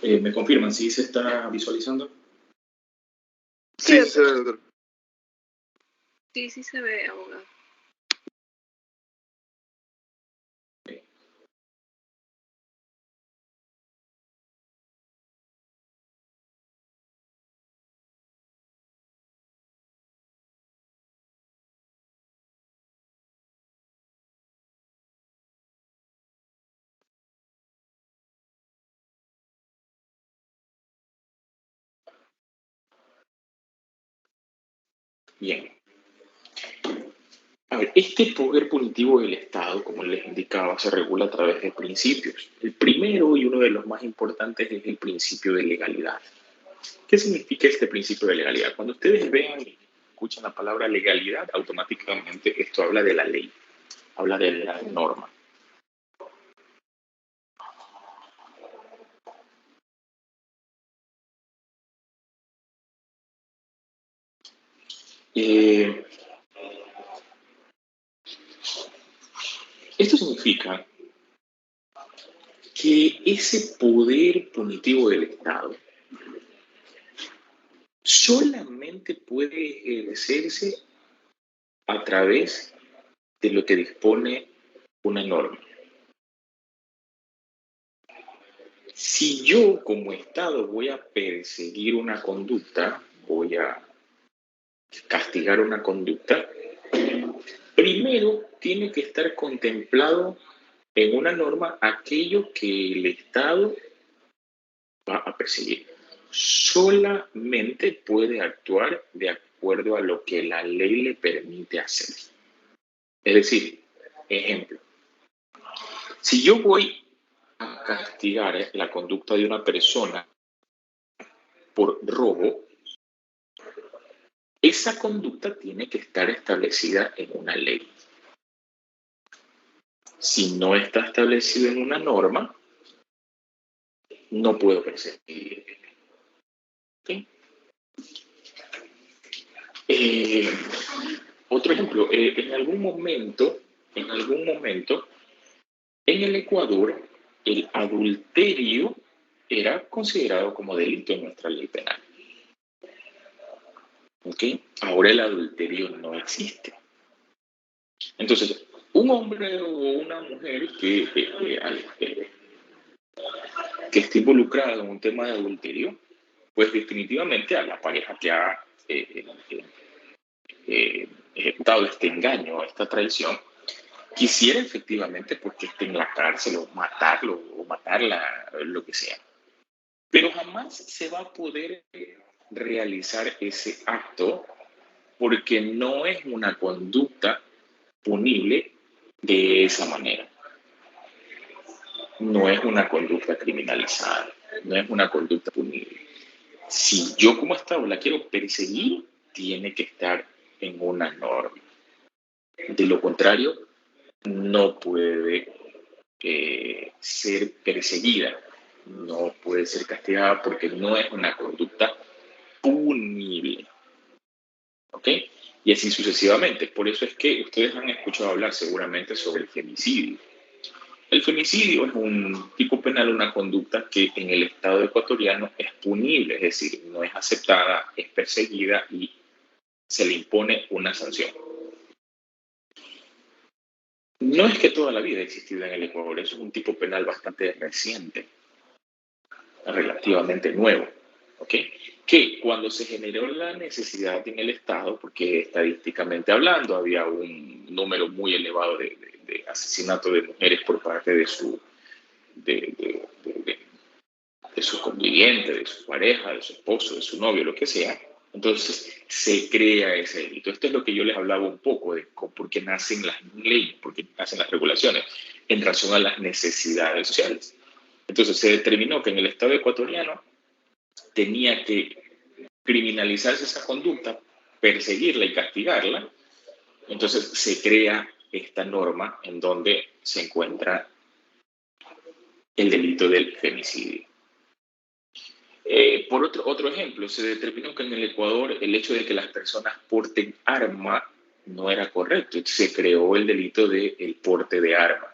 ¿Me confirman si se está visualizando? Sí, sí se ve, doctor. Sí, sí se ve, abogado. Bien. A ver, este poder punitivo del Estado, como les indicaba, se regula a través de principios. El primero y uno de los más importantes es el principio de legalidad. ¿Qué significa este principio de legalidad? Cuando ustedes vean y escuchan la palabra legalidad, automáticamente esto habla de la ley, habla de la norma. Esto significa que ese poder punitivo del Estado solamente puede ejercerse a través de lo que dispone una norma. Si yo como Estado voy a perseguir una conducta, voy a castigar una conducta, primero tiene que estar contemplado en una norma aquello que el Estado va a perseguir. Solamente puede actuar de acuerdo a lo que la ley le permite hacer. Es decir, ejemplo, si yo voy a castigar la conducta de una persona por robo, esa conducta tiene que estar establecida en una ley. Si no está establecido en una norma, no puedo perseguir. ¿Okay? Otro ejemplo, en algún momento, en el Ecuador, el adulterio era considerado como delito en nuestra ley penal. ¿Okay? Ahora el adulterio no existe. Entonces, un hombre o una mujer que esté involucrado en un tema de adulterio, pues definitivamente a la pareja que ha ejecutado este engaño, esta traición, quisiera efectivamente porque esté en la cárcel o matarlo o matarla, lo que sea. Pero jamás se va a poder realizar ese acto porque no es una conducta punible de esa manera. No es una conducta criminalizada, no es una conducta punible. Si yo como Estado la quiero perseguir, tiene que estar en una norma. De lo contrario, no puede ser perseguida, no puede ser castigada porque no es una conducta punible. ¿Ok? Y así sucesivamente. Por eso es que ustedes han escuchado hablar seguramente sobre el femicidio. El femicidio es un tipo penal, una conducta que en el Estado ecuatoriano es punible, es decir, no es aceptada, es perseguida y se le impone una sanción. No es que toda la vida ha existido en el Ecuador, es un tipo penal bastante reciente, relativamente nuevo, ¿ok? Que cuando se generó la necesidad en el Estado, porque estadísticamente hablando había un número muy elevado de asesinatos de mujeres por parte de su conviviente, de su pareja, de su esposo, de su novio, lo que sea, entonces se crea ese delito. Esto es lo que yo les hablaba un poco de por qué nacen las leyes, por qué nacen las regulaciones, en razón a las necesidades sociales. Entonces se determinó que en el Estado ecuatoriano tenía que criminalizarse esa conducta, perseguirla y castigarla. Entonces se crea esta norma en donde se encuentra el delito del femicidio. Por otro ejemplo, se determinó que en el Ecuador el hecho de que las personas porten arma no era correcto. Se creó el delito del porte de arma.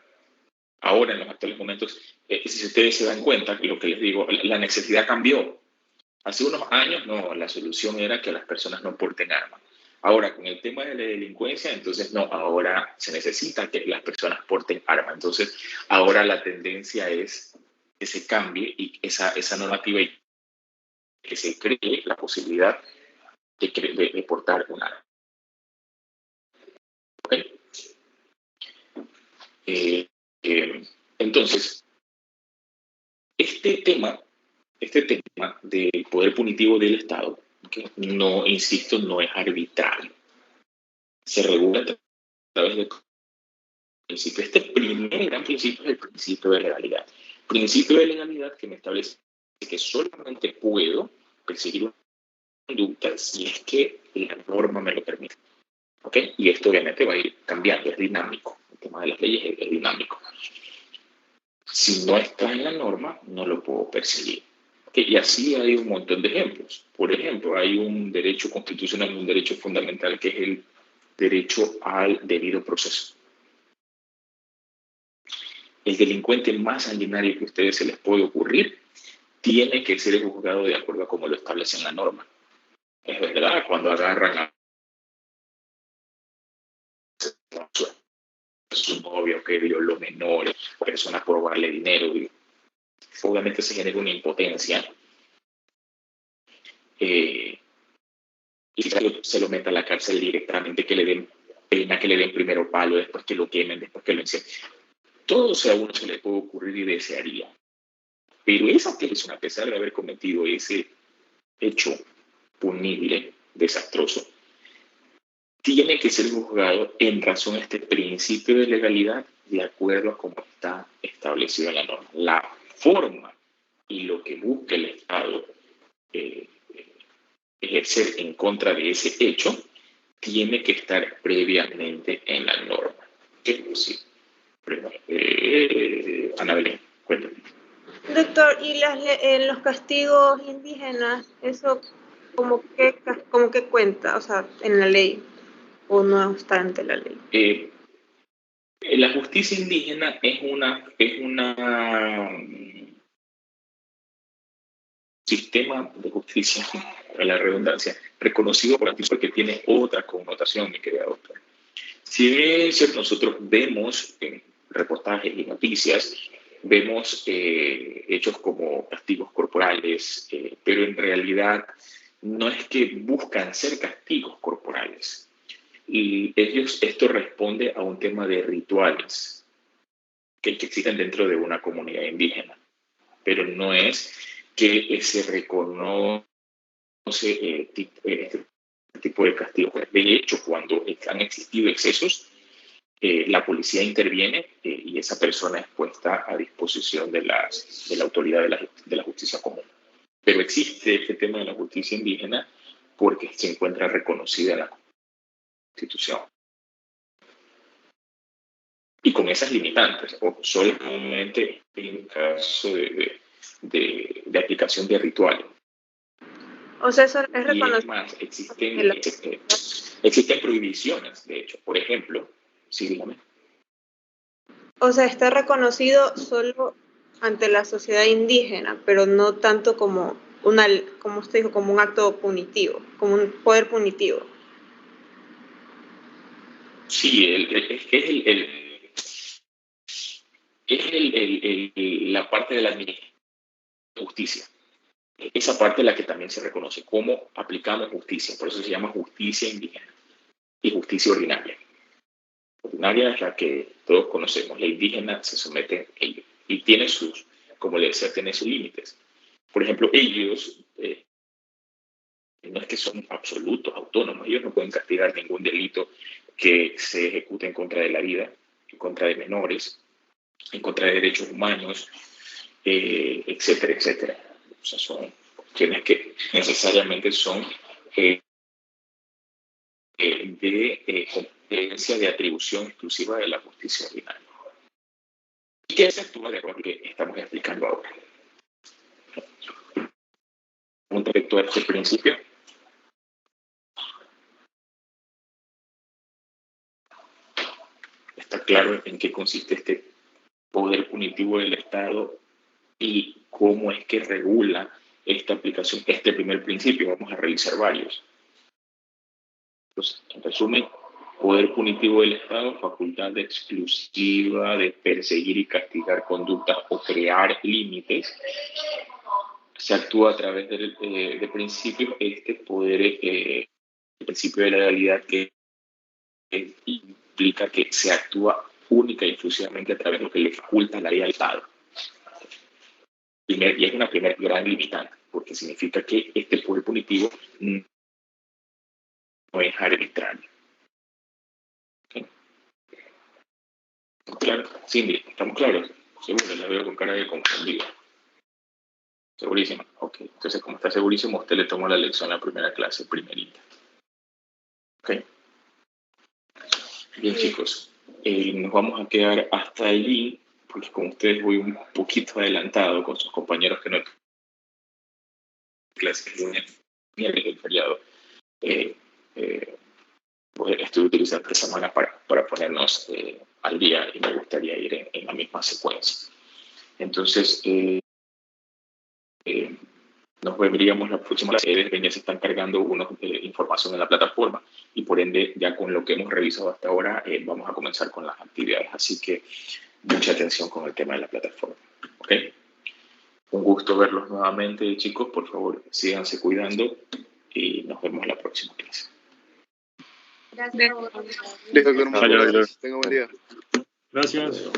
Ahora, en los actuales momentos, si ustedes se dan cuenta, lo que les digo, la necesidad cambió. Hace unos años, no, la solución era que las personas no porten armas. Ahora, con el tema de la delincuencia, entonces no, ahora se necesita que las personas porten armas. Entonces, ahora la tendencia es que se cambie y esa normativa y que se cree la posibilidad de portar un arma. ¿Ok? Entonces, este tema del poder punitivo del Estado, que no, insisto, no es arbitrario. Se regula a través del principio. Este primer gran principio es el principio de legalidad. Principio de legalidad que me establece que solamente puedo perseguir una conducta si es que la norma me lo permite. ¿Ok? Y esto obviamente va a ir cambiando, es dinámico. El tema de las leyes es dinámico. Si no está en la norma, no lo puedo perseguir. Y así hay un montón de ejemplos. Por ejemplo, hay un derecho constitucional, un derecho fundamental que es el derecho al debido proceso. El delincuente más sanguinario que a ustedes se les puede ocurrir tiene que ser juzgado de acuerdo a cómo lo establece la norma. Es verdad, cuando agarran a su novio que violó menores, personas por robarle dinero, obviamente se genera una impotencia. Y se lo meta a la cárcel directamente, que le den pena, que le den primero palo, después que lo quemen, después que lo encierren. Todo eso a uno se le puede ocurrir y desearía. Pero esa persona, a pesar de haber cometido ese hecho punible, desastroso, tiene que ser juzgado en razón a este principio de legalidad de acuerdo a cómo está establecido en la norma. La forma y lo que busca el Estado ejercer en contra de ese hecho tiene que estar previamente en la norma. ¿Qué? Sí. Ana Belén, cuéntame. Doctor, ¿y los castigos indígenas, eso como que cuenta, o sea, en la ley, o no está ante la ley? La justicia indígena es sistema de justicia, a la redundancia, reconocido por la porque tiene otra connotación, mi querida doctora. Si bien nosotros vemos en reportajes y noticias, vemos hechos como castigos corporales, pero en realidad no es que buscan ser castigos corporales. Y esto responde a un tema de rituales que existen dentro de una comunidad indígena, pero no es que se reconoce este tipo de castigo. De hecho, cuando han existido excesos, la policía interviene y esa persona es puesta a disposición de la autoridad de la justicia común. Pero existe este tema de la justicia indígena porque se encuentra reconocida en la Constitución. Y con esas limitantes, o solamente en caso de aplicación de rituales. O sea, eso es Y reconocido. es más, existen prohibiciones, de hecho. Por ejemplo, sí, dígame. O sea, está reconocido solo ante la sociedad indígena, pero no tanto como como usted dijo, como un acto punitivo, como un poder punitivo. Sí, la parte de la justicia. Esa parte es la que también se reconoce, cómo aplicamos justicia. Por eso se llama justicia indígena y justicia ordinaria. Ordinaria es la que todos conocemos. La indígena se somete a ello y tiene como le decía, tiene sus límites. Por ejemplo, ellos no es que son absolutos, autónomos. Ellos no pueden castigar ningún delito que se ejecute en contra de la vida, en contra de menores, en contra de derechos humanos, etcétera, etcétera. O sea, son cuestiones que necesariamente son de competencia de atribución exclusiva de la justicia ordinaria. ¿Y qué se actúa de acuerdo que estamos explicando ahora? Con respecto a este principio, está claro en qué consiste este poder punitivo del Estado y cómo es que regula esta aplicación, este primer principio. Vamos a revisar varios. Entonces, en resumen, poder punitivo del Estado, facultad exclusiva de perseguir y castigar conductas o crear límites. Se actúa a través de principios, este poder, el principio de legalidad que implica que se actúa única y exclusivamente a través de lo que le faculta la ley al Estado. Y es una primera gran limitante, porque significa que este poder punitivo no es arbitrario. ¿Okay? ¿Claro? Cindy, ¿estamos claros? Seguro, la veo con cara de confundida. ¿Segurísima? Ok. Entonces, como está segurísimo, usted le tomó la lección en la primera clase, primerita. Ok. Bien, chicos. Nos vamos a quedar hasta allí, porque con ustedes voy un poquito adelantado con sus compañeros que no clases ni el feriado. Pues estoy utilizando esta semana para ponernos al día y me gustaría ir en la misma secuencia. Entonces, nos veríamos la próxima clase. Ya se están cargando información en la plataforma y por ende ya con lo que hemos revisado hasta ahora vamos a comenzar con las actividades. Así que mucha atención con el tema de la plataforma. ¿Ok? Un gusto verlos nuevamente, chicos. Por favor, síganse cuidando y nos vemos la próxima clase. Gracias. Listo, doctor. Tenga buen día. Gracias.